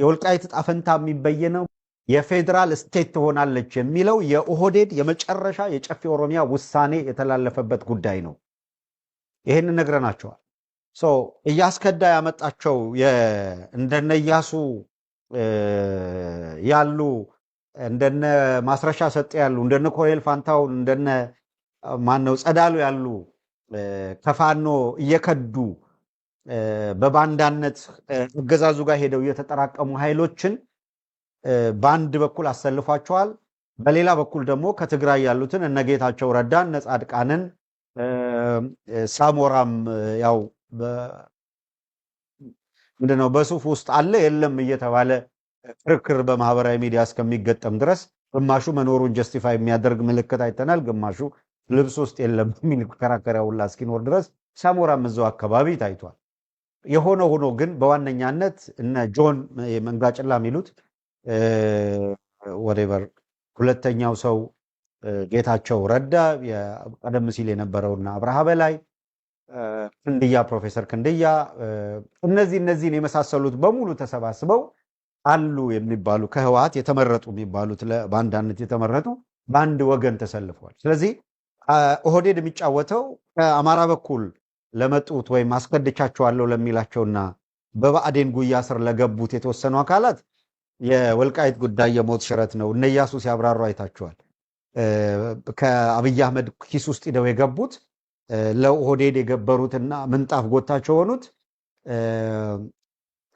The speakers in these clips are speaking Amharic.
የወልቃይት ዕጣ ፈንታ የሚበየነው የፌዴራል ስቴት ትሆናለች የሚለው የኦህዴድ የመጨረሻ የጨፌ ኦሮሚያ ውሳኔ የተላለፈበት ጉዳይ ነው። ይሄን ነግረናቸዋል። እያስከዳ ያመጣቸው እንደነ ኢያሱ ያሉ እንደነ ማስረሻ ሰጤ ያሉ እንደነ ኮሎኔል ፋንታውን እንደነ ማነው ጸዳሉ ያሉ ከፋኖ እየከዱ በባንዳነት አገዛዙ ጋር ሄደው የተጠራቀሙ ኃይሎችን በአንድ በኩል አሰልፏቸዋል። በሌላ በኩል ደግሞ ከትግራይ ያሉትን እነ ጌታቸው ረዳን እነ ጻድቃንን ሳሞራም ያው ምንድነው በሱፍ ውስጥ አለ የለም እየተባለ ክርክር በማህበራዊ ሚዲያ እስከሚገጠም ድረስ ግማሹ መኖሩን ጀስቲፋይ የሚያደርግ ምልክት አይተናል፣ ግማሹ ልብስ ውስጥ የለም የሚል ከራከሪያ ሁላ እስኪኖር ድረስ ሳሞራም እዛው አካባቢ ታይቷል። የሆነ ሆኖ ግን በዋነኛነት እነ ጆን መንጋጭላ የሚሉት ወሬቨር ሁለተኛው ሰው ጌታቸው ረዳ ቀደም ሲል የነበረውና አብርሃ በላይ ክንድያ ፕሮፌሰር ክንድያ እነዚህን የመሳሰሉት በሙሉ ተሰባስበው አሉ የሚባሉ ከህወሓት የተመረጡ የሚባሉት በአንዳነት የተመረጡ በአንድ ወገን ተሰልፈዋል። ስለዚህ ኦህዴድ የሚጫወተው ከአማራ በኩል ለመጡት ወይም አስከድቻቸዋለሁ ለሚላቸውና በብአዴን ጉያ ስር ለገቡት የተወሰኑ አካላት የወልቃይት ጉዳይ የሞት ሽረት ነው። እነ ኢያሱ ሲያብራሩ አይታቸዋል። ከአብይ አህመድ ኪስ ውስጥ ሄደው የገቡት ለኦህዴድ የገበሩትና ምንጣፍ ጎታቸው ሆኑት።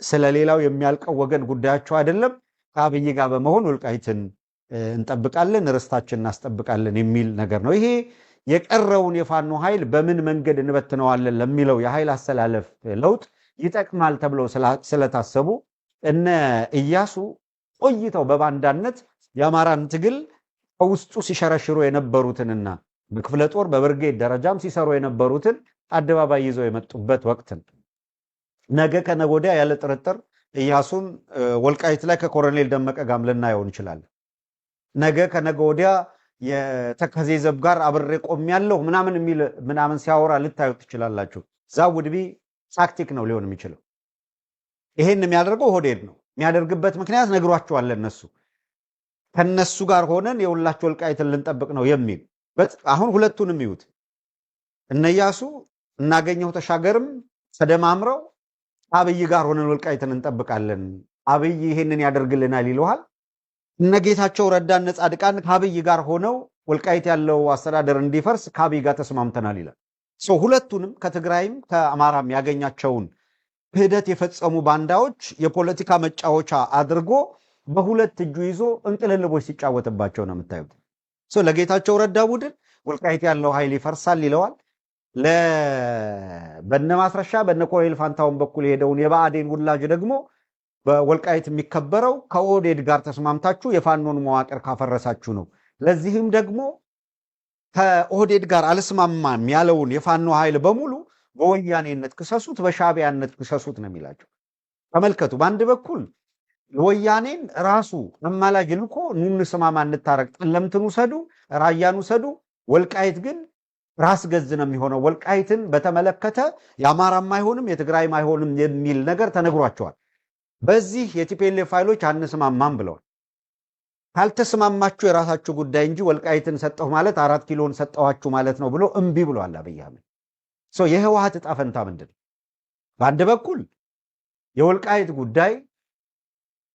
ስለሌላው የሚያልቀው ወገን ጉዳያቸው አይደለም። ከአብይ ጋር በመሆን ወልቃይትን እንጠብቃለን፣ ርስታችን እናስጠብቃለን የሚል ነገር ነው። ይሄ የቀረውን የፋኖ ኃይል በምን መንገድ እንበትነዋለን ለሚለው የኃይል አሰላለፍ ለውጥ ይጠቅማል ተብለው ስለታሰቡ እነ ኢያሱ ቆይተው በባንዳነት የአማራን ትግል ከውስጡ ሲሸረሽሩ የነበሩትንና በክፍለ ጦር በብርጌድ ደረጃም ሲሰሩ የነበሩትን አደባባይ ይዘው የመጡበት ወቅት ነው። ነገ ከነገ ወዲያ ያለ ጥርጥር ኢያሱን ወልቃይት ላይ ከኮሎኔል ደመቀ ጋር ልናየው እንችላለን። ነገ ከነገ ወዲያ የተከዜ ዘብ ጋር አብሬ ቆሜያለሁ ምናምን ሲያወራ ልታዩት ትችላላችሁ። ዛውድቢ ታክቲክ ነው ሊሆን የሚችለው። ይሄን የሚያደርገው ኦህዴድ ነው። የሚያደርግበት ምክንያት ነግሯቸዋል። እነሱ ከነሱ ጋር ሆነን የሁላቸው ወልቃይትን ልንጠብቅ ነው የሚል አሁን ሁለቱንም ይዩት። እነ ኢያሱ እናገኘው ተሻገርም ተደማምረው አብይ ጋር ሆነን ወልቃይትን እንጠብቃለን፣ አብይ ይሄንን ያደርግልናል ይለዋል። እነ ጌታቸው ረዳ እነ ጻድቃን ከአብይ ጋር ሆነው ወልቃይት ያለው አስተዳደር እንዲፈርስ ከአብይ ጋር ተስማምተናል ይላል። ሁለቱንም ከትግራይም ከአማራም ያገኛቸውን ክህደት የፈጸሙ ባንዳዎች የፖለቲካ መጫወቻ አድርጎ በሁለት እጁ ይዞ እንቅልልቦች ሲጫወትባቸው ነው የምታዩት። ለጌታቸው ረዳ ቡድን ወልቃይት ያለው ኃይል ይፈርሳል ይለዋል። በነ ማስረሻ በነ ኮሎኔል ፋንታውን በኩል የሄደውን የብአዴን ውላጅ ደግሞ በወልቃይት የሚከበረው ከኦህዴድ ጋር ተስማምታችሁ የፋኖን መዋቅር ካፈረሳችሁ ነው። ለዚህም ደግሞ ከኦህዴድ ጋር አልስማማም ያለውን የፋኖ ኃይል በሙሉ በወያኔነት ክሰሱት፣ በሻዕቢያነት ክሰሱት ነው የሚላቸው። ተመልከቱ። በአንድ በኩል ወያኔን ራሱ አማላጅ ልኮ ኑ እንስማማ እንታረቅ፣ ጠለምትን ውሰዱ፣ ራያን ውሰዱ፣ ወልቃይት ግን ራስ ገዝ ነው የሚሆነው፣ ወልቃይትን በተመለከተ የአማራም አይሆንም የትግራይም አይሆንም የሚል ነገር ተነግሯቸዋል። በዚህ የቲፒኤልኤፍ ኃይሎች አንስማማም ብለዋል። ካልተስማማችሁ የራሳችሁ ጉዳይ እንጂ ወልቃይትን ሰጠሁ ማለት 4 ኪሎን ሰጠኋችሁ ማለት ነው ብሎ እምቢ ብሏል አብይ አህመድ። የህወሓት ዕጣ ፈንታ ምንድን ነው? በአንድ በኩል የወልቃይት ጉዳይ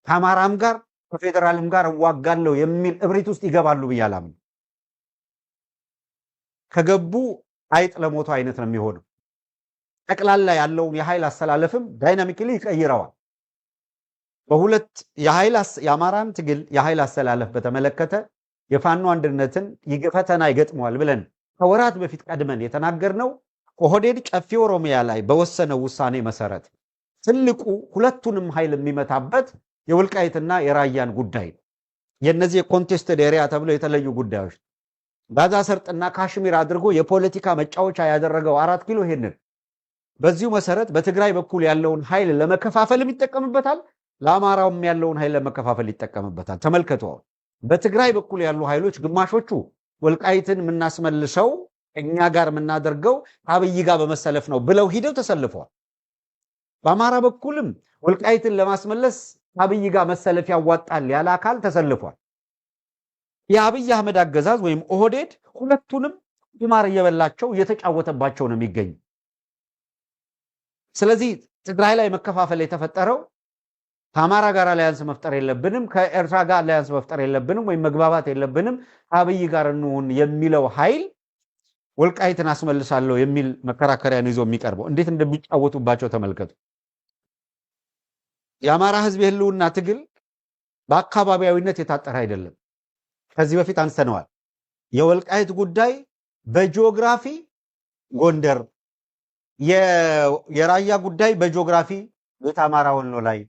ከአማራም ጋር ከፌዴራልም ጋር እዋጋለሁ የሚል እብሪት ውስጥ ይገባሉ ብዬ አላምንም። ከገቡ አይጥ ለሞቱ አይነት ነው የሚሆነው። ጠቅላላ ያለውን የኃይል አሰላለፍም ዳይናሚክሊ ይቀይረዋል። በሁለት የአማራን ትግል የኃይል አሰላለፍ በተመለከተ የፋኖ አንድነትን ፈተና ይገጥመዋል ብለን ከወራት በፊት ቀድመን የተናገርነው ኦህዴድ ጨፌ ኦሮሚያ ላይ በወሰነው ውሳኔ መሰረት ትልቁ ሁለቱንም ኃይል የሚመታበት የወልቃይትና የራያን ጉዳይ ነው። የነዚህ የኮንቴስትድ ኤሪያ ተብለው የተለዩ ጉዳዮች ጋዛ ሰርጥና ካሽሚር አድርጎ የፖለቲካ መጫወቻ ያደረገው 4 ኪሎ ይሄንን በዚሁ መሰረት በትግራይ በኩል ያለውን ኃይል ለመከፋፈልም ይጠቀምበታል፣ ለአማራውም ያለውን ኃይል ለመከፋፈል ይጠቀምበታል። ተመልከቱ። በትግራይ በኩል ያሉ ኃይሎች ግማሾቹ ወልቃይትን የምናስመልሰው እኛ ጋር የምናደርገው አብይ ጋር በመሰለፍ ነው ብለው ሂደው ተሰልፈዋል። በአማራ በኩልም ወልቃይትን ለማስመለስ አብይ ጋር መሰለፍ ያዋጣል ያለ አካል ተሰልፏል። የአብይ አህመድ አገዛዝ ወይም ኦህዴድ ሁለቱንም ቁማር እየበላቸው እየተጫወተባቸው ነው የሚገኝ። ስለዚህ ትግራይ ላይ መከፋፈል የተፈጠረው ከአማራ ጋር አሊያንስ መፍጠር የለብንም፣ ከኤርትራ ጋር አሊያንስ መፍጠር የለብንም ወይም መግባባት የለብንም፣ አብይ ጋር እንሁን የሚለው ኃይል ወልቃይትን አስመልሳለሁ የሚል መከራከሪያ ነው ይዞ የሚቀርበው። እንዴት እንደሚጫወቱባቸው ተመልከቱ። የአማራ ህዝብ የህልውና ትግል በአካባቢያዊነት የታጠረ አይደለም። ከዚህ በፊት አንስተነዋል። የወልቃይት ጉዳይ በጂኦግራፊ ጎንደር፣ የራያ ጉዳይ በጂኦግራፊ ቤተ አማራ ወሎ ላይ፣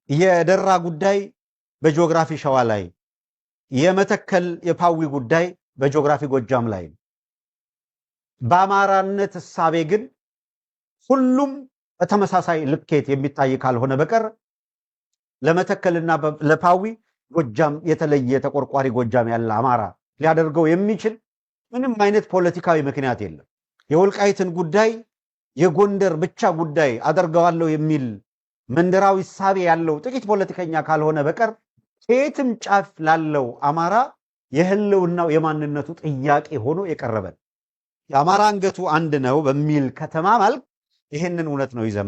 የደራ ጉዳይ በጂኦግራፊ ሸዋ ላይ፣ የመተከል የፓዊ ጉዳይ በጂኦግራፊ ጎጃም ላይ። በአማራነት እሳቤ ግን ሁሉም በተመሳሳይ ልኬት የሚታይ ካልሆነ በቀር ለመተከልና ለፓዊ ጎጃም የተለየ ተቆርቋሪ ጎጃም ያለ አማራ ሊያደርገው የሚችል ምንም አይነት ፖለቲካዊ ምክንያት የለም። የወልቃይትን ጉዳይ የጎንደር ብቻ ጉዳይ አደርገዋለሁ የሚል መንደራዊ እሳቤ ያለው ጥቂት ፖለቲከኛ ካልሆነ በቀር ከየትም ጫፍ ላለው አማራ የህልውናው የማንነቱ ጥያቄ ሆኖ የቀረበ የአማራ አንገቱ አንድ ነው በሚል ከተማ መልክ ይህንን እውነት ነው ይዘህ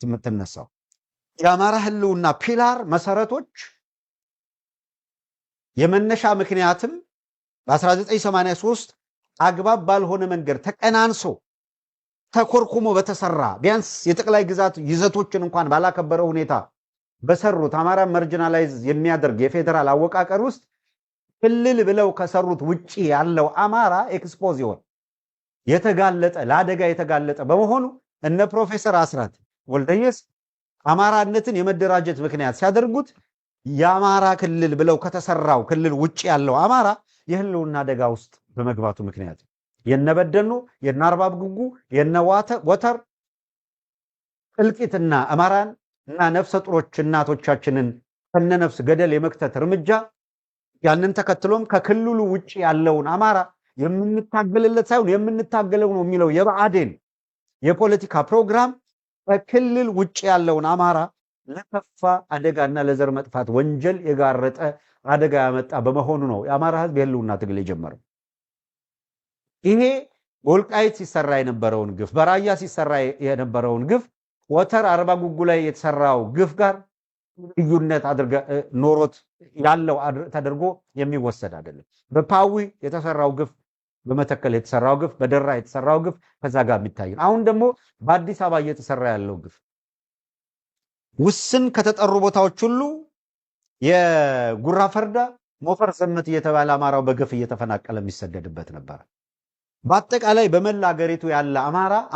የምትነሳው። የአማራ ህልውና ፒላር መሰረቶች የመነሻ ምክንያትም በ1983 አግባብ ባልሆነ መንገድ ተቀናንሶ ተኮርኩሞ በተሰራ ቢያንስ የጠቅላይ ግዛት ይዘቶችን እንኳን ባላከበረ ሁኔታ በሰሩት አማራ ማርጂናላይዝ የሚያደርግ የፌደራል አወቃቀር ውስጥ ክልል ብለው ከሰሩት ውጪ ያለው አማራ ኤክስፖዝ ይሆን የተጋለጠ ለአደጋ የተጋለጠ በመሆኑ እነ ፕሮፌሰር አስራት ወልደየስ አማራነትን የመደራጀት ምክንያት ሲያደርጉት የአማራ ክልል ብለው ከተሰራው ክልል ውጪ ያለው አማራ የህልውና አደጋ ውስጥ በመግባቱ ምክንያት የነበደኑ የናርባብ ጉጉ የነወተር እልቂትና አማራን እና ነፍሰ ጡሮች እናቶቻችንን ከነነፍስ ገደል የመክተት እርምጃ ያንን ተከትሎም ከክልሉ ውጪ ያለውን አማራ የምንታገልለት ሳይሆን የምንታገለው ነው የሚለው የብአዴን የፖለቲካ ፕሮግራም ከክልል ውጪ ያለውን አማራ ለከፋ አደጋና ለዘር መጥፋት ወንጀል የጋረጠ አደጋ ያመጣ በመሆኑ ነው የአማራ ህዝብ የህልውና ትግል የጀመረው። ይሄ በወልቃይት ሲሰራ የነበረውን ግፍ፣ በራያ ሲሰራ የነበረውን ግፍ ወተር አርባ ጉጉ ላይ የተሰራው ግፍ ጋር ልዩነት ኖሮት ያለው ተደርጎ የሚወሰድ አይደለም። በፓዊ የተሰራው ግፍ፣ በመተከል የተሰራው ግፍ፣ በደራ የተሰራው ግፍ ከዛ ጋር የሚታይ ነው። አሁን ደግሞ በአዲስ አበባ እየተሰራ ያለው ግፍ ውስን ከተጠሩ ቦታዎች ሁሉ የጉራ ፈርዳ ሞፈር ሰመት እየተባለ አማራው በግፍ እየተፈናቀለ የሚሰደድበት ነበር። በአጠቃላይ በመላ ሀገሪቱ ያለ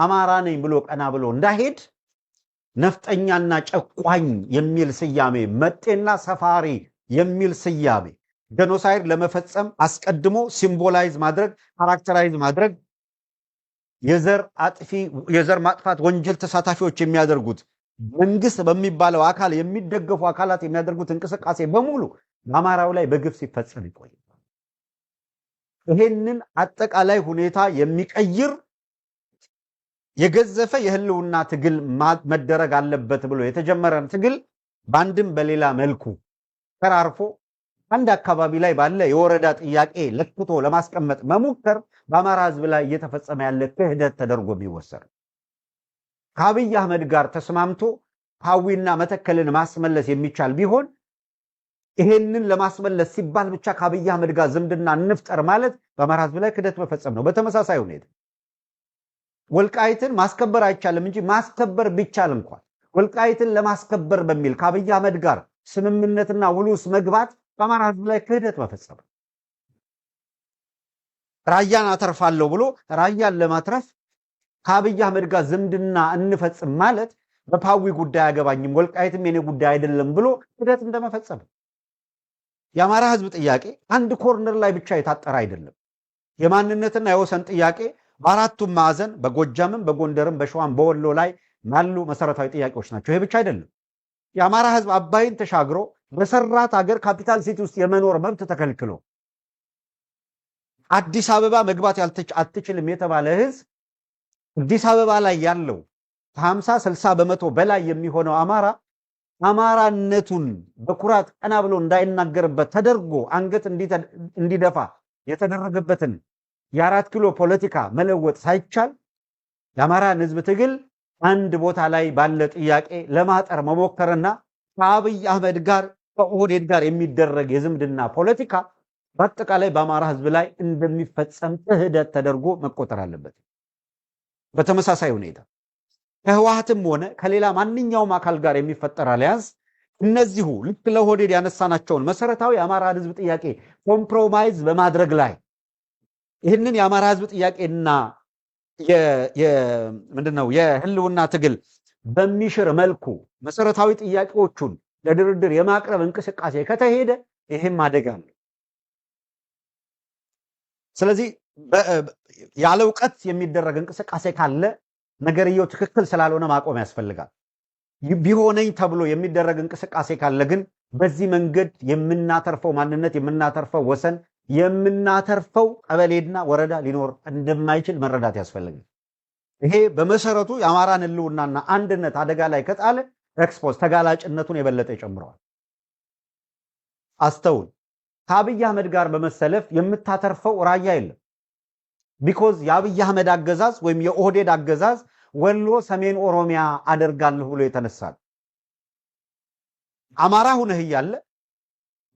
አማራ ነኝ ብሎ ቀና ብሎ እንዳይሄድ ነፍጠኛና ጨቋኝ የሚል ስያሜ፣ መጤና ሰፋሪ የሚል ስያሜ ጀኖሳይድ ለመፈጸም አስቀድሞ ሲምቦላይዝ ማድረግ ካራክተራይዝ ማድረግ የዘር ማጥፋት ወንጀል ተሳታፊዎች የሚያደርጉት መንግስት በሚባለው አካል የሚደገፉ አካላት የሚያደርጉት እንቅስቃሴ በሙሉ በአማራው ላይ በግፍ ሲፈጸም ይቆያል። ይሄንን አጠቃላይ ሁኔታ የሚቀይር የገዘፈ የህልውና ትግል መደረግ አለበት ብሎ የተጀመረን ትግል በአንድም በሌላ መልኩ ተራርፎ አንድ አካባቢ ላይ ባለ የወረዳ ጥያቄ ለክቶ ለማስቀመጥ መሞከር በአማራ ህዝብ ላይ እየተፈጸመ ያለ ክህደት ተደርጎ የሚወሰድ ከአብይ አህመድ ጋር ተስማምቶ ፓዊና መተከልን ማስመለስ የሚቻል ቢሆን ይሄንን ለማስመለስ ሲባል ብቻ ከአብይ አህመድ ጋር ዝምድና እንፍጠር ማለት በአማራ ህዝብ ላይ ክህደት መፈጸም ነው። በተመሳሳይ ሁኔታ ወልቃይትን ማስከበር አይቻልም እንጂ ማስከበር ቢቻል እንኳን ወልቃይትን ለማስከበር በሚል ከአብይ አህመድ ጋር ስምምነትና ውሉስ መግባት በአማራ ህዝብ ላይ ክህደት መፈጸም። ራያን አተርፋለሁ ብሎ ራያን ለማትረፍ ከአብይ አህመድ ጋር ዝምድና እንፈጽም ማለት በፓዊ ጉዳይ አያገባኝም ወልቃይትም የኔ ጉዳይ አይደለም ብሎ ክህደት እንደመፈጸም። የአማራ ህዝብ ጥያቄ አንድ ኮርነር ላይ ብቻ የታጠረ አይደለም። የማንነትና የወሰን ጥያቄ በአራቱም ማዕዘን በጎጃምም በጎንደርም በሸዋም በወሎ ላይ ያሉ መሰረታዊ ጥያቄዎች ናቸው። ይሄ ብቻ አይደለም። የአማራ ህዝብ አባይን ተሻግሮ በሰራት ሀገር ካፒታል ሲቲ ውስጥ የመኖር መብት ተከልክሎ አዲስ አበባ መግባት አትችልም የተባለ ህዝብ አዲስ አበባ ላይ ያለው ከ50-60 በመቶ በላይ የሚሆነው አማራ አማራነቱን በኩራት ቀና ብሎ እንዳይናገርበት ተደርጎ አንገት እንዲደፋ የተደረገበትን የ4 ኪሎ ፖለቲካ መለወጥ ሳይቻል የአማራን ህዝብ ትግል አንድ ቦታ ላይ ባለ ጥያቄ ለማጠር መሞከርና ከአብይ አህመድ ጋር ከኦህዴድ ጋር የሚደረግ የዝምድና ፖለቲካ በአጠቃላይ በአማራ ህዝብ ላይ እንደሚፈጸም ክህደት ተደርጎ መቆጠር አለበት። በተመሳሳይ ሁኔታ ከህወሓትም ሆነ ከሌላ ማንኛውም አካል ጋር የሚፈጠር አሊያንስ እነዚሁ ልክ ለኦህዴድ ያነሳናቸውን መሰረታዊ የአማራ ህዝብ ጥያቄ ኮምፕሮማይዝ በማድረግ ላይ ይህንን የአማራ ህዝብ ጥያቄና ምንድነው የህልውና ትግል በሚሽር መልኩ መሰረታዊ ጥያቄዎቹን ለድርድር የማቅረብ እንቅስቃሴ ከተሄደ ይሄም አደጋ ነው። ስለዚህ ያለ ዕውቀት የሚደረግ እንቅስቃሴ ካለ ነገርየው ትክክል ስላልሆነ ማቆም ያስፈልጋል። ቢሆነኝ ተብሎ የሚደረግ እንቅስቃሴ ካለ ግን በዚህ መንገድ የምናተርፈው ማንነት፣ የምናተርፈው ወሰን፣ የምናተርፈው ቀበሌና ወረዳ ሊኖር እንደማይችል መረዳት ያስፈልጋል። ይሄ በመሰረቱ የአማራን ህልውናና አንድነት አደጋ ላይ ከጣለ ኤክስፖዝ ተጋላጭነቱን የበለጠ ይጨምረዋል። አስተውል። ከአብይ አህመድ ጋር በመሰለፍ የምታተርፈው ራያ የለም። ቢኮዝ የአብይ አህመድ አገዛዝ ወይም የኦህዴድ አገዛዝ ወሎ ሰሜን ኦሮሚያ አደርጋለሁ ብሎ የተነሳል። አማራ ሁነህ እያለ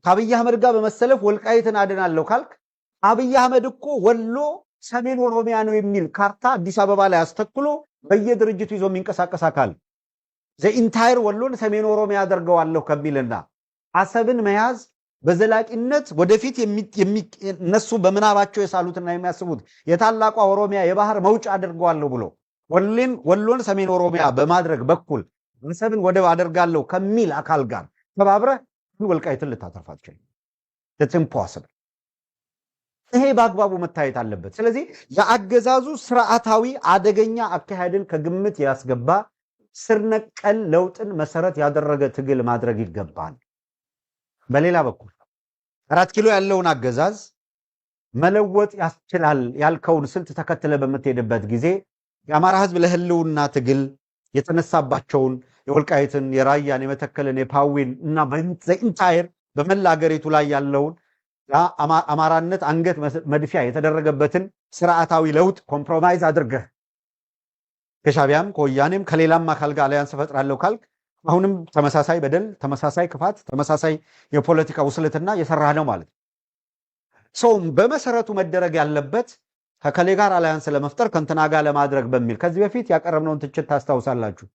ከአብይ አህመድ ጋር በመሰለፍ ወልቃይትን አድናለሁ ካልክ አብይ አህመድ እኮ ወሎ ሰሜን ኦሮሚያ ነው የሚል ካርታ አዲስ አበባ ላይ አስተክሎ በየድርጅቱ ይዞ የሚንቀሳቀስ አካል ዘኢንታየር ወሎን ሰሜን ኦሮሚያ አደርገዋለሁ ከሚልና አሰብን መያዝ በዘላቂነት ወደፊት እነሱ በምናባቸው የሳሉትና የሚያስቡት የታላቋ ኦሮሚያ የባህር መውጫ አድርገዋለሁ ብሎ ወሎን ሰሜን ኦሮሚያ በማድረግ በኩል አሰብን ወደብ አደርጋለሁ ከሚል አካል ጋር ተባብረህ ወልቃይትን ልታተርፍ አትችልም። it's impossible። ይሄ በአግባቡ መታየት አለበት። ስለዚህ የአገዛዙ ስርዓታዊ አደገኛ አካሄድን ከግምት ያስገባ ስር ነቀል ለውጥን መሰረት ያደረገ ትግል ማድረግ ይገባል። በሌላ በኩል 4 ኪሎ ያለውን አገዛዝ መለወጥ ያስችላል ያልከውን ስልት ተከትለ በምትሄድበት ጊዜ የአማራ ህዝብ ለህልውና ትግል የተነሳባቸውን የወልቃይትን፣ የራያን፣ የመተከልን፣ የፓዊን እና በኢንታየር በመላ ሀገሪቱ ላይ ያለውን አማራነት አንገት መድፊያ የተደረገበትን ስርዓታዊ ለውጥ ኮምፕሮማይዝ አድርገህ ከሻቢያም ከወያኔም ከሌላም አካል ጋር አሊያንስ ፈጥራለሁ ካልክ አሁንም ተመሳሳይ በደል፣ ተመሳሳይ ክፋት፣ ተመሳሳይ የፖለቲካ ውስልትና የሰራህ ነው ማለት ነው። በመሰረቱ መደረግ ያለበት ከከሌ ጋር አሊያንስ ለመፍጠር ከእንትና ጋር ለማድረግ በሚል ከዚህ በፊት ያቀረብነውን ትችት ታስታውሳላችሁ።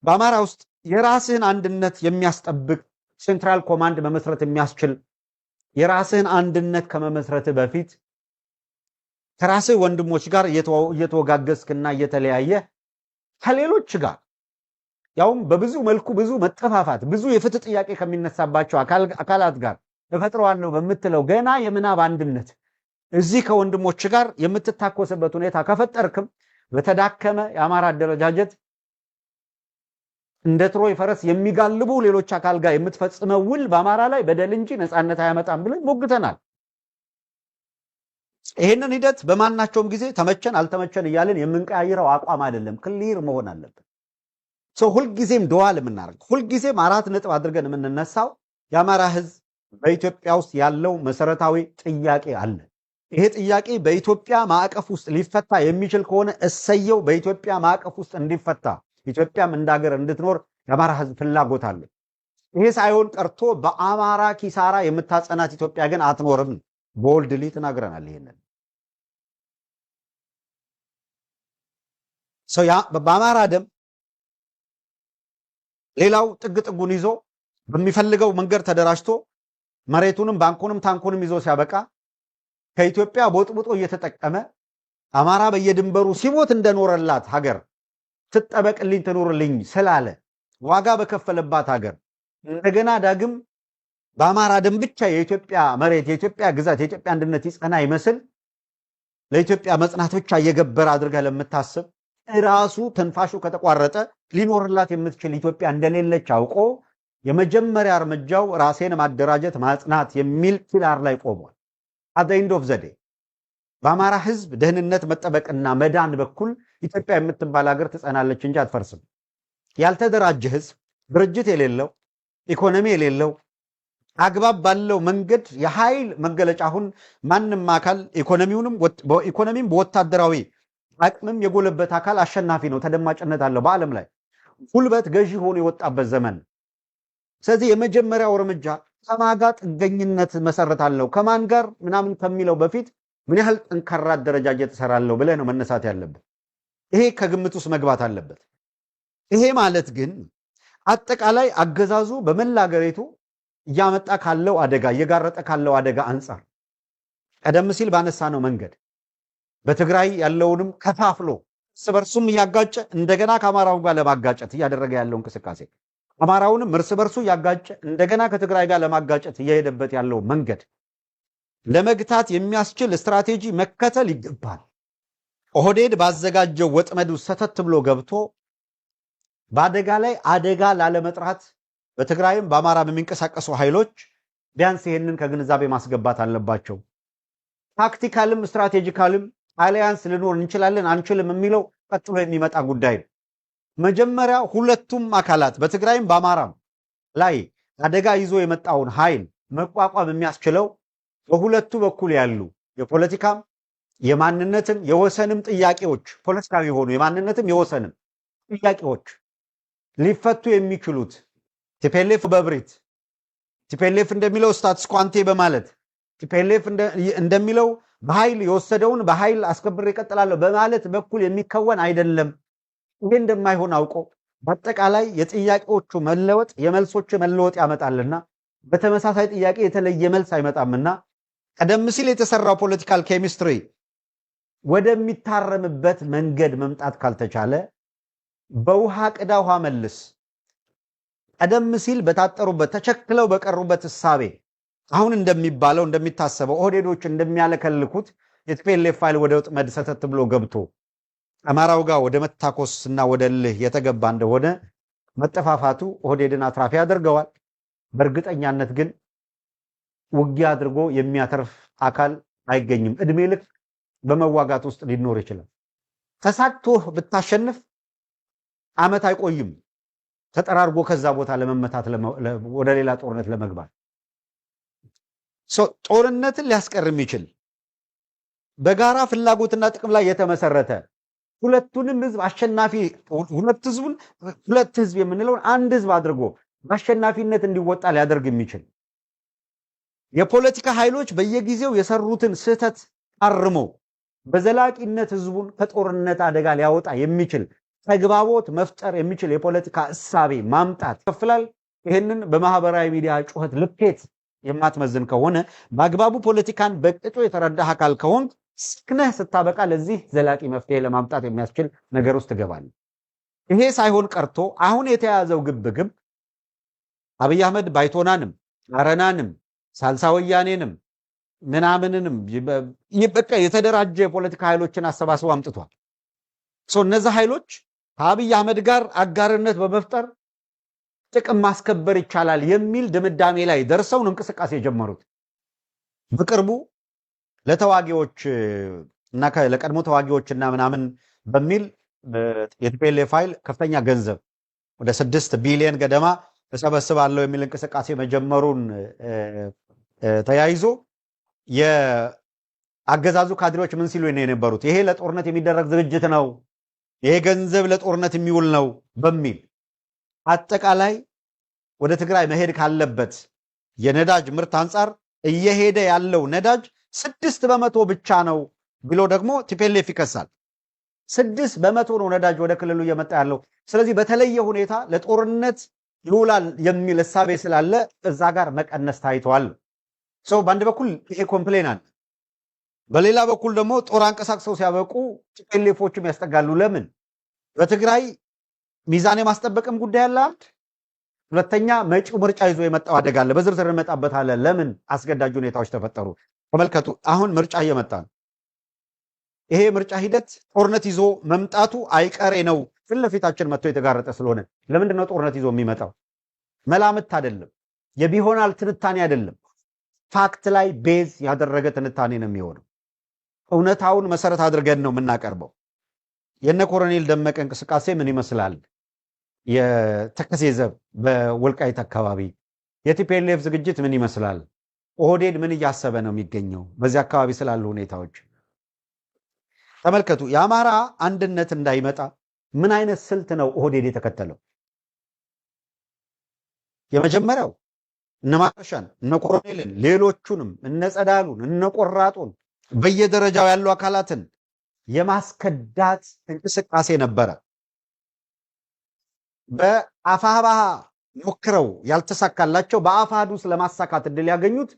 በአማራ ውስጥ የራስህን አንድነት የሚያስጠብቅ ሴንትራል ኮማንድ መመስረት የሚያስችል የራስህን አንድነት ከመመስረት በፊት ከራስህ ወንድሞች ጋር እየተወጋገዝክና እየተለያየ ከሌሎች ጋር ያውም በብዙ መልኩ ብዙ መጠፋፋት ብዙ የፍትህ ጥያቄ ከሚነሳባቸው አካላት ጋር ተፈጥሯል በምትለው ገና የምናብ አንድነት እዚህ ከወንድሞች ጋር የምትታኮስበት ሁኔታ ከፈጠርክም በተዳከመ የአማራ አደረጃጀት እንደ ትሮይ ፈረስ የሚጋልቡ ሌሎች አካል ጋር የምትፈጽመው ውል በአማራ ላይ በደል እንጂ ነፃነት አያመጣም ብለን ሞግተናል። ይሄንን ሂደት በማናቸውም ጊዜ ተመቸን አልተመቸን እያልን የምንቀያይረው አቋም አይደለም፣ ክሊር መሆን አለበት። ሁልጊዜም ደዋል የምናደርግ ሁልጊዜም 4 ነጥብ አድርገን የምንነሳው የአማራ ህዝብ በኢትዮጵያ ውስጥ ያለው መሰረታዊ ጥያቄ አለ። ይሄ ጥያቄ በኢትዮጵያ ማዕቀፍ ውስጥ ሊፈታ የሚችል ከሆነ እሰየው፣ በኢትዮጵያ ማዕቀፍ ውስጥ እንዲፈታ ኢትዮጵያም እንዳገር እንድትኖር የአማራ ህዝብ ፍላጎት አለ። ይሄ ሳይሆን ቀርቶ በአማራ ኪሳራ የምታጸናት ኢትዮጵያ ግን አትኖርም። ቦልድሊ ተናግረናል። ይሄንን በአማራ ደም ሌላው ጥግ ጥጉን ይዞ በሚፈልገው መንገድ ተደራጅቶ መሬቱንም ባንኩንም ታንኩንም ይዞ ሲያበቃ ከኢትዮጵያ ቦጥቦጦ እየተጠቀመ አማራ በየድንበሩ ሲሞት እንደኖረላት ሀገር ትጠበቅልኝ ትኖርልኝ ስላለ ዋጋ በከፈለባት ሀገር እንደገና ዳግም በአማራ ደም ብቻ የኢትዮጵያ መሬት፣ የኢትዮጵያ ግዛት፣ የኢትዮጵያ አንድነት ይጸና ይመስል ለኢትዮጵያ መጽናት ብቻ እየገበረ አድርጋ ለምታስብ ራሱ ተንፋሹ ከተቋረጠ ሊኖርላት የምትችል ኢትዮጵያ እንደሌለች አውቆ የመጀመሪያ እርምጃው ራሴን ማደራጀት ማጽናት የሚል ፒላር ላይ ቆሟል። at the end of the day በአማራ ህዝብ ደህንነት መጠበቅና መዳን በኩል ኢትዮጵያ የምትባል ሀገር ትጸናለች እንጂ አትፈርስም። ያልተደራጀ ህዝብ ድርጅት የሌለው ኢኮኖሚ የሌለው አግባብ ባለው መንገድ የኃይል መገለጫ አሁን ማንም አካል ኢኮኖሚም በወታደራዊ አቅምም የጎለበት አካል አሸናፊ ነው፣ ተደማጭነት አለው በዓለም ላይ ጉልበት ገዢ ሆኖ የወጣበት ዘመን። ስለዚህ የመጀመሪያው እርምጃ ከማን ጋር ጥገኝነት መሰረታለሁ ከማን ጋር ምናምን ከሚለው በፊት ምን ያህል ጠንካራ አደረጃጀት እሰራለሁ ብለህ ነው መነሳት ያለበት። ይሄ ከግምት ውስጥ መግባት አለበት። ይሄ ማለት ግን አጠቃላይ አገዛዙ በመላ ሀገሪቱ እያመጣ ካለው አደጋ እየጋረጠ ካለው አደጋ አንጻር ቀደም ሲል ባነሳ ነው መንገድ በትግራይ ያለውንም ከፋፍሎ እርስ በርሱም እያጋጨ እንደገና ከአማራው ጋር ለማጋጨት እያደረገ ያለው እንቅስቃሴ አማራውንም እርስ በርሱ እያጋጨ እንደገና ከትግራይ ጋር ለማጋጨት እየሄደበት ያለው መንገድ ለመግታት የሚያስችል ስትራቴጂ መከተል ይገባል። ኦህዴድ ባዘጋጀው ወጥመዱ ሰተት ብሎ ገብቶ በአደጋ ላይ አደጋ ላለመጥራት በትግራይም በአማራም የሚንቀሳቀሱ ኃይሎች ቢያንስ ይሄንን ከግንዛቤ ማስገባት አለባቸው። ታክቲካልም ስትራቴጂካልም አሊያንስ ልኖር እንችላለን አንችልም የሚለው ቀጥሎ የሚመጣ ጉዳይ ነው። መጀመሪያ ሁለቱም አካላት በትግራይም በአማራም ላይ አደጋ ይዞ የመጣውን ኃይል መቋቋም የሚያስችለው በሁለቱ በኩል ያሉ የፖለቲካም የማንነትም የወሰንም ጥያቄዎች ፖለቲካዊ ሆኑ የማንነትም የወሰንም ጥያቄዎች ሊፈቱ የሚችሉት ቲፒኤልኤፍ በብሪት ቲፒኤልኤፍ እንደሚለው ስታትስ ኳንቴ በማለት ቲፒኤልኤፍ እንደሚለው በኃይል የወሰደውን በኃይል አስከብሬ እቀጥላለሁ በማለት በኩል የሚከወን አይደለም። ይሄ እንደማይሆን አውቆ በአጠቃላይ የጥያቄዎቹ መለወጥ የመልሶቹ መለወጥ ያመጣልና በተመሳሳይ ጥያቄ የተለየ መልስ አይመጣምና ቀደም ሲል የተሰራው ፖለቲካል ኬሚስትሪ ወደሚታረምበት መንገድ መምጣት ካልተቻለ በውሃ ቅዳ ውሃ መልስ ቀደም ሲል በታጠሩበት ተቸክለው በቀሩበት እሳቤ አሁን እንደሚባለው እንደሚታሰበው ኦህዴዶች እንደሚያለከልኩት የቲፒኤልኤፍ ኃይል ወደ ወጥመድ ሰተት ብሎ ገብቶ አማራው ጋር ወደ መታኮስና ወደ ልህ የተገባ እንደሆነ መጠፋፋቱ ኦህዴድን አትራፊ ያደርገዋል። በእርግጠኛነት ግን ውጊያ አድርጎ የሚያተርፍ አካል አይገኝም። እድሜ ልክ በመዋጋት ውስጥ ሊኖር ይችላል። ተሳክቶ ብታሸንፍ አመት አይቆይም ተጠራርጎ ከዛ ቦታ ለመመታት ወደ ሌላ ጦርነት ለመግባት ጦርነትን ሊያስቀርም ይችል በጋራ ፍላጎትና ጥቅም ላይ የተመሰረተ ሁለቱንም ህዝብ አሸናፊ ሁለት ህዝብ የምንለውን አንድ ህዝብ አድርጎ በአሸናፊነት እንዲወጣ ሊያደርግ የሚችል የፖለቲካ ኃይሎች በየጊዜው የሰሩትን ስህተት አርሞ በዘላቂነት ህዝቡን ከጦርነት አደጋ ሊያወጣ የሚችል ተግባቦት መፍጠር የሚችል የፖለቲካ እሳቤ ማምጣት ይከፍላል። ይህንን በማህበራዊ ሚዲያ ጩኸት ልኬት የማትመዝን ከሆነ በአግባቡ ፖለቲካን በቅጡ የተረዳህ አካል ከሆንክ ስክነህ ስታበቃ ለዚህ ዘላቂ መፍትሄ ለማምጣት የሚያስችል ነገር ውስጥ ትገባለህ። ይሄ ሳይሆን ቀርቶ አሁን የተያዘው ግብግብ አብይ አህመድ ባይቶናንም አረናንም ሳልሳ ወያኔንም ምናምንንም በቃ የተደራጀ የፖለቲካ ኃይሎችን አሰባስቦ አምጥቷል። እነዚህ ኃይሎች ከአብይ አህመድ ጋር አጋርነት በመፍጠር ጥቅም ማስከበር ይቻላል የሚል ድምዳሜ ላይ ደርሰው እንቅስቃሴ የጀመሩት በቅርቡ ለተዋጊዎች እና ለቀድሞ ተዋጊዎችና ምናምን በሚል የቲፒኤልኤፍ ኃይል ከፍተኛ ገንዘብ ወደ 6 ቢሊዮን ገደማ ተሰበስባለሁ የሚል እንቅስቃሴ መጀመሩን ተያይዞ የአገዛዙ ካድሬዎች ምን ሲሉ ነው የነበሩት? ይሄ ለጦርነት የሚደረግ ዝግጅት ነው፣ ይሄ ገንዘብ ለጦርነት የሚውል ነው በሚል አጠቃላይ ወደ ትግራይ መሄድ ካለበት የነዳጅ ምርት አንጻር እየሄደ ያለው ነዳጅ 6% ብቻ ነው ብሎ ደግሞ ቲፒኤልኤፍ ይከሳል። 6% ነው ነዳጅ ወደ ክልሉ እየመጣ ያለው። ስለዚህ በተለየ ሁኔታ ለጦርነት ይውላል የሚል እሳቤ ስላለ እዛ ጋር መቀነስ ታይቷል። በአንድ በኩል ይሄ ኮምፕሌን አለ። በሌላ በኩል ደግሞ ጦር አንቀሳቅሰው ሲያበቁ ቲፒኤልኤፎችም ያስጠጋሉ። ለምን? በትግራይ ሚዛን የማስጠበቅም ጉዳይ አለ። አንድ ሁለተኛ መጪው ምርጫ ይዞ የመጣው አደጋ አለ። በዝርዝር እንመጣበታለን። ለምን አስገዳጅ ሁኔታዎች ተፈጠሩ? ተመልከቱ። አሁን ምርጫ እየመጣ ነው። ይሄ ምርጫ ሂደት ጦርነት ይዞ መምጣቱ አይቀሬ ነው። ፊት ለፊታችን መጥቶ የተጋረጠ ስለሆነ ለምንድን ነው ጦርነት ይዞ የሚመጣው? መላምት አይደለም፣ የቢሆናል ትንታኔ አይደለም። ፋክት ላይ ቤዝ ያደረገ ትንታኔ ነው የሚሆነው። እውነታውን መሰረት አድርገን ነው የምናቀርበው። የነ ኮሎኔል ደመቀ እንቅስቃሴ ምን ይመስላል? የተከዜ ዘብ በወልቃይት አካባቢ የቲፒኤልኤፍ ዝግጅት ምን ይመስላል? ኦህዴድ ምን እያሰበ ነው የሚገኘው? በዚህ አካባቢ ስላሉ ሁኔታዎች ተመልከቱ። የአማራ አንድነት እንዳይመጣ ምን አይነት ስልት ነው ኦህዴድ የተከተለው? የመጀመሪያው እነ ማርሻን፣ እነ ኮሎኔልን፣ ሌሎቹንም እነ ጸዳሉን፣ እነ ቆራጡን በየደረጃው ያሉ አካላትን የማስከዳት እንቅስቃሴ ነበረ። በአፋባሃ ሞክረው ያልተሳካላቸው በአፋድ ውስጥ ለማሳካት እድል ያገኙት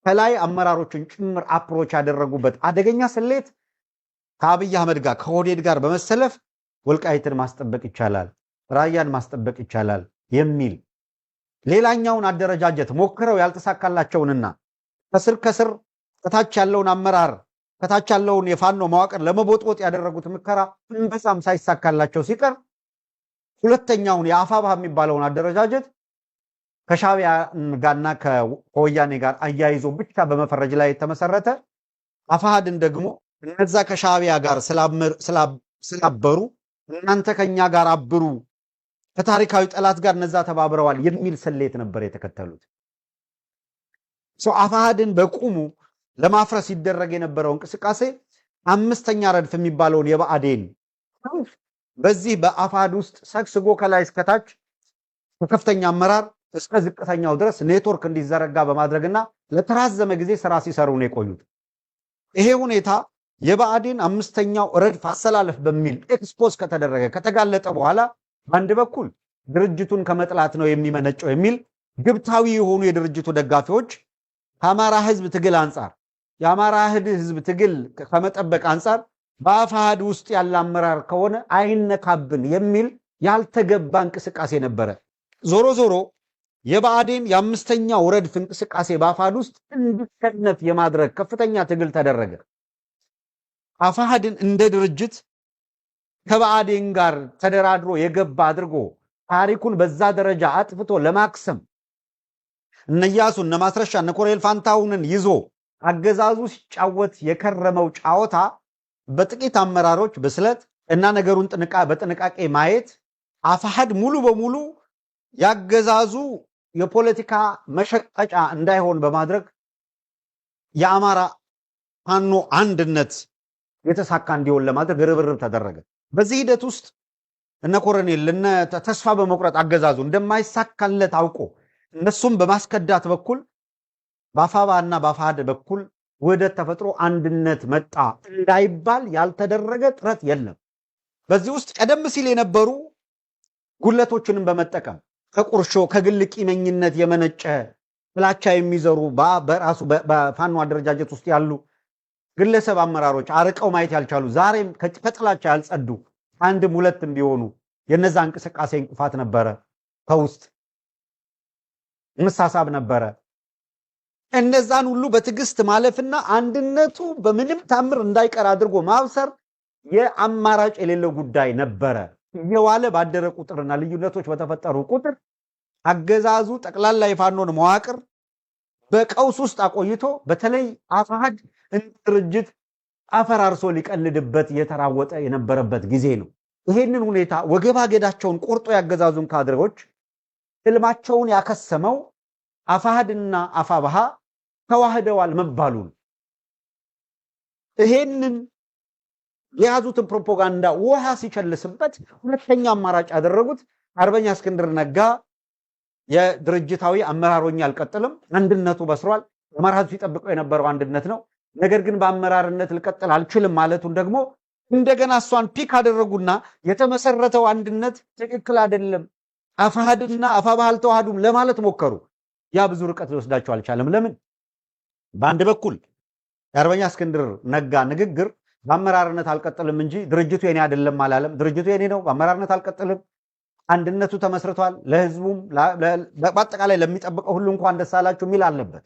ከላይ አመራሮችን ጭምር አፕሮች ያደረጉበት አደገኛ ስሌት ከአብይ አህመድ ጋር ከኦህዴድ ጋር በመሰለፍ ወልቃይትን ማስጠበቅ ይቻላል፣ ራያን ማስጠበቅ ይቻላል የሚል ሌላኛውን አደረጃጀት ሞክረው ያልተሳካላቸውንና ከስር ከስር ከታች ያለውን አመራር ከታች ያለውን የፋኖ መዋቅር ለመቦጥቦጥ ያደረጉት ሙከራ እንበሳም ሳይሳካላቸው ሲቀር ሁለተኛውን የአፋብኃ የሚባለውን አደረጃጀት ከሻዕቢያ ጋርና ከወያኔ ጋር አያይዞ ብቻ በመፈረጅ ላይ የተመሰረተ አፋሕድን ደግሞ እነዛ ከሻዕቢያ ጋር ስላበሩ እናንተ ከኛ ጋር አብሩ፣ ከታሪካዊ ጠላት ጋር እነዛ ተባብረዋል የሚል ስሌት ነበር የተከተሉት። አፋሕድን በቁሙ ለማፍረስ ይደረግ የነበረው እንቅስቃሴ አምስተኛ ረድፍ የሚባለውን የብአዴን በዚህ በአፋሕድ ውስጥ ሰግስጎ ከላይ እስከታች ከከፍተኛ አመራር እስከ ዝቅተኛው ድረስ ኔትወርክ እንዲዘረጋ በማድረግና ለተራዘመ ጊዜ ስራ ሲሰሩ ነው የቆዩት። ይሄ ሁኔታ የብአዴን አምስተኛው ረድፍ አሰላለፍ በሚል ኤክስፖዝ ከተደረገ ከተጋለጠ በኋላ በአንድ በኩል ድርጅቱን ከመጥላት ነው የሚመነጨው የሚል ግብታዊ የሆኑ የድርጅቱ ደጋፊዎች ከአማራ ህዝብ ትግል አንጻር የአማራ ህዝብ ትግል ከመጠበቅ አንጻር በአፋሕድ ውስጥ ያለ አመራር ከሆነ አይነካብን የሚል ያልተገባ እንቅስቃሴ ነበረ። ዞሮ ዞሮ የብአዴን የአምስተኛው ረድፍ እንቅስቃሴ በአፋሕድ ውስጥ እንዲከነፍ የማድረግ ከፍተኛ ትግል ተደረገ። አፋሕድን እንደ ድርጅት ከብአዴን ጋር ተደራድሮ የገባ አድርጎ ታሪኩን በዛ ደረጃ አጥፍቶ ለማክሰም እነ ኢያሱ እነ ማስረሻ እነ ኮሎኔል ፋንታሁንን ይዞ አገዛዙ ሲጫወት የከረመው ጫወታ በጥቂት አመራሮች ብስለት እና ነገሩን በጥንቃቄ ማየት አፋሕድ ሙሉ በሙሉ ያገዛዙ የፖለቲካ መሸቀጫ እንዳይሆን በማድረግ የአማራ ፋኖ አንድነት የተሳካ እንዲሆን ለማድረግ ርብርብ ተደረገ። በዚህ ሂደት ውስጥ እነ ኮሎኔል እነ ተስፋ በመቁረጥ አገዛዙ እንደማይሳካለት አውቆ እነሱም በማስከዳት በኩል በአፋብኃ እና በአፋሕድ በኩል ውህደት ተፈጥሮ አንድነት መጣ እንዳይባል ያልተደረገ ጥረት የለም። በዚህ ውስጥ ቀደም ሲል የነበሩ ጉለቶችንም በመጠቀም ከቁርሾ ከግል ቂመኝነት የመነጨ ጥላቻ የሚዘሩ በራሱ በፋኖ አደረጃጀት ውስጥ ያሉ ግለሰብ አመራሮች አርቀው ማየት ያልቻሉ ዛሬም ከጥላቻ ያልጸዱ አንድም ሁለትም ቢሆኑ የነዛ እንቅስቃሴ እንቅፋት ነበረ። ከውስጥ መሳሳብ ነበረ። እነዛን ሁሉ በትዕግስት ማለፍና አንድነቱ በምንም ታምር እንዳይቀር አድርጎ ማብሰር የአማራጭ የሌለው ጉዳይ ነበረ። እየዋለ ባደረ ቁጥርና ልዩነቶች በተፈጠሩ ቁጥር አገዛዙ ጠቅላላ የፋኖን መዋቅር በቀውስ ውስጥ አቆይቶ በተለይ አፋሕድ ድርጅት አፈራርሶ ሊቀልድበት የተራወጠ የነበረበት ጊዜ ነው። ይሄንን ሁኔታ ወገባገዳቸውን ቆርጦ ያገዛዙን ካድሬዎች ህልማቸውን ያከሰመው አፋሕድና አፋብኃ ተዋህደዋል መባሉን ይሄንን የያዙትን ፕሮፓጋንዳ ውሃ ሲቸልስበት ሁለተኛ አማራጭ ያደረጉት አርበኛ እስክንድር ነጋ የድርጅታዊ አመራሮኛ አልቀጥልም፣ አንድነቱ በስሯል፣ አማራ ህዝብ ሲጠብቀው የነበረው አንድነት ነው፣ ነገር ግን በአመራርነት ልቀጥል አልችልም ማለቱን ደግሞ እንደገና እሷን ፒክ አደረጉና የተመሰረተው አንድነት ትክክል አይደለም፣ አፋሕድና አፋብኃ አልተዋሃዱም ለማለት ሞከሩ። ያ ብዙ ርቀት ሊወስዳቸው አልቻለም። ለምን? በአንድ በኩል የአርበኛ እስክንድር ነጋ ንግግር በአመራርነት አልቀጥልም እንጂ ድርጅቱ የኔ አይደለም አላለም። ድርጅቱ የኔ ነው፣ በአመራርነት አልቀጥልም፣ አንድነቱ ተመስርቷል፣ ለህዝቡም በአጠቃላይ ለሚጠብቀው ሁሉ እንኳን ደስ አላችሁ የሚል አለበት።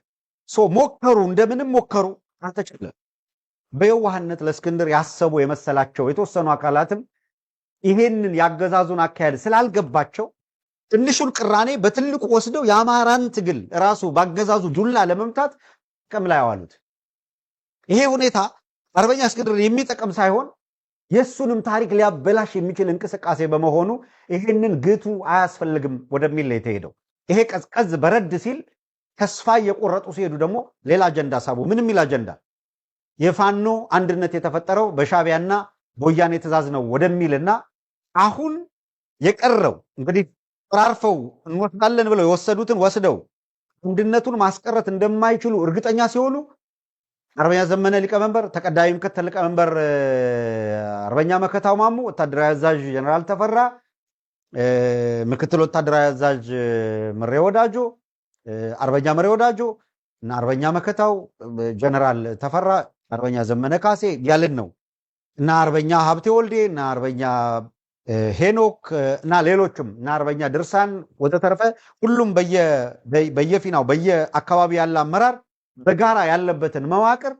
ሞከሩ፣ እንደምንም ሞከሩ፣ አልተቻለም። በየዋህነት ለእስክንድር ያሰቡ የመሰላቸው የተወሰኑ አካላትም ይሄንን ያገዛዙን አካሄድ ስላልገባቸው ትንሹን ቅራኔ በትልቁ ወስደው የአማራን ትግል ራሱ ባገዛዙ ዱላ ለመምታት ጥቅም ላይ ያዋሉት። ይሄ ሁኔታ አርበኛ እስክንድር የሚጠቅም ሳይሆን የሱንም ታሪክ ሊያበላሽ የሚችል እንቅስቃሴ በመሆኑ ይህንን ግቱ አያስፈልግም ወደሚል የተሄደው። ይሄ ቀዝቀዝ በረድ ሲል ተስፋ እየቆረጡ ሲሄዱ ደግሞ ሌላ አጀንዳ ሳቡ። ምን የሚል አጀንዳ? የፋኖ አንድነት የተፈጠረው በሻዕቢያና በወያኔ ትእዛዝ ነው ወደሚልና አሁን የቀረው እንግዲህ ተራርፈው እንወስዳለን ብለው የወሰዱትን ወስደው አንድነቱን ማስቀረት እንደማይችሉ እርግጠኛ ሲሆኑ አርበኛ ዘመነ ሊቀመንበር፣ ተቀዳሚ ምክትል ሊቀመንበር አርበኛ መከታው ማሙ፣ ወታደራዊ አዛዥ ጀነራል ተፈራ፣ ምክትል ወታደራዊ አዛዥ ምሬ ወዳጆ፣ አርበኛ ምሬ ወዳጆ እና አርበኛ መከታው፣ ጀነራል ተፈራ፣ አርበኛ ዘመነ ካሴ ያልን ነው እና አርበኛ ሀብቴ ወልዴ እና አርበኛ ሄኖክ እና ሌሎችም እና አርበኛ ድርሳን ወዘተረፈ ሁሉም በየፊናው በየአካባቢ ያለ አመራር በጋራ ያለበትን መዋቅር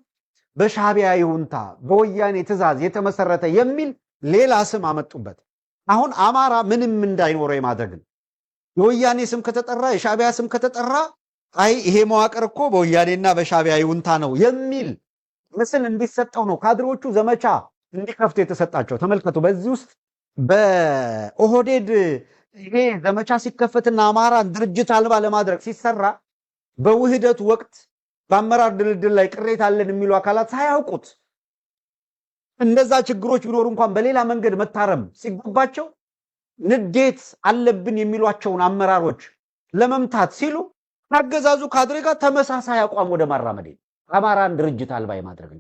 በሻዕቢያ ይሁንታ በወያኔ ትእዛዝ የተመሰረተ የሚል ሌላ ስም አመጡበት። አሁን አማራ ምንም እንዳይኖረው የማድረግ ነው። የወያኔ ስም ከተጠራ የሻዕቢያ ስም ከተጠራ አይ ይሄ መዋቅር እኮ በወያኔና በሻዕቢያ ይሁንታ ነው የሚል ምስል እንዲሰጠው ነው ካድሬዎቹ ዘመቻ እንዲከፍቱ የተሰጣቸው። ተመልከቱ። በዚህ ውስጥ በኦህዴድ ይሄ ዘመቻ ሲከፈትና አማራን ድርጅት አልባ ለማድረግ ሲሰራ በውህደቱ ወቅት በአመራር ድልድል ላይ ቅሬታ አለን የሚሉ አካላት ሳያውቁት እንደዛ ችግሮች ቢኖሩ እንኳን በሌላ መንገድ መታረም ሲገባቸው ንዴት አለብን የሚሏቸውን አመራሮች ለመምታት ሲሉ አገዛዙ ካድሬ ጋር ተመሳሳይ አቋም ወደ ማራመድ አማራን ድርጅት አልባ የማድረግ